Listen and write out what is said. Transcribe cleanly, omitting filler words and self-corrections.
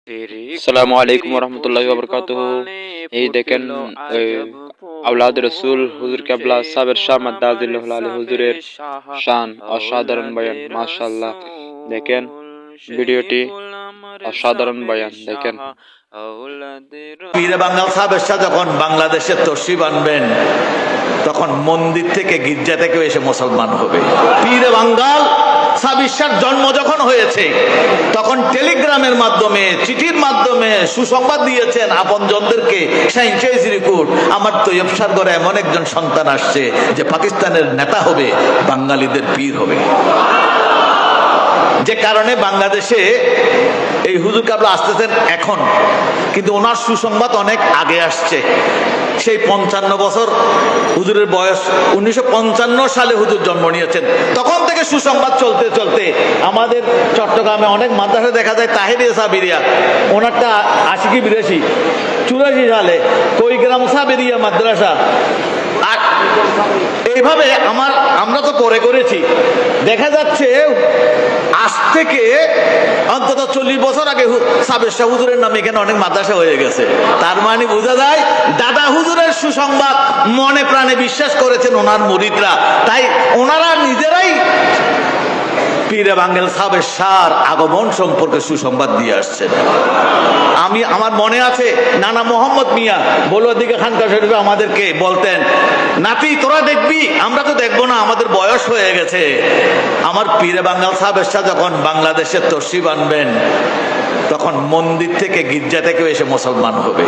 আসসালামু আলাইকুম ওরহমতুল্লাহি ওয়াবারাকাতুহু। এই দেখেন আওলাদ রসুল হুজুর কেবলা সাবের শাহ মাদ্দাজিল্লাহু আলাইহি হুজুরের শান অসাধারণ বয়ান, মাশাআল্লাহ। দেখেন ভিডিওটি, অসাধারণ বয়ান দেখেন। পীরে বাঙ্গাল সাহেবের শাহ যখন বাংলাদেশের তশরিফ আনবেন তখন মন্দির থেকে গির্জা থেকে এসে মুসলমান হবে। পীরে বাঙ্গাল সাবির জন্ম যখন হয়েছে তখন টেলিগ্রামের মাধ্যমে, চিঠির মাধ্যমে সুসংবাদ দিয়েছেন আপনজনদেরকে, আমার তৈয়ব শাহর ঘরে এমন একজন সন্তান আসছে যে পাকিস্তানের নেতা হবে, বাঙালিদের পীর হবে। যে কারণে বাংলাদেশে এই হুজুর কাবলা আসতেছেন এখন, কিন্তু ওনার সুসংবাদ অনেক আগে আসছে। সেই 55 বছর হুজুরের বয়স, 1955 সালে হুজুর জন্ম নিয়েছেন। তখন থেকে সুসংবাদ চলতে চলতে আমাদের চট্টগ্রামে অনেক মাদ্রাসা দেখা যায় তাহেরিয়া সাবিরিয়া, ওনারটা 80 কি 82 84 সালে কৈগ্রাম সাবেরিয়া মাদ্রাসা। আর এইভাবে আমরা তো পরে করেছি, দেখা যাচ্ছে আজ থেকে অন্তত 40 বছর আগে সাবের শাহ হুজুরের নামে এখানে অনেক মাদ্রাসা হয়ে গেছে। তার মানে বোঝা যায় দাদা হুজুরের সুসংবাদ মনে প্রাণে বিশ্বাস করেছেন ওনার মুরিদরা, তাই ওনারা নিজেরাই পীরে বাঙ্গাল সাবের শাহর আগমন সম্পর্কে সুসংবাদ দিয়ে আসছেন। আমার মনে আছে নানা মোহাম্মদ মিয়া বলুয়াদিকে খানকা শরীফে আমাদেরকে বলতেন, নাতি তোরা দেখবি, আমরা তো দেখবো না, আমাদের বয়স হয়ে গেছে। আমার পীরে বাঙ্গাল সাহেবের শাহ যখন বাংলাদেশের তশরিফ আনবেন তখন মন্দির থেকে গির্জা থেকে এসে মুসলমান হবে।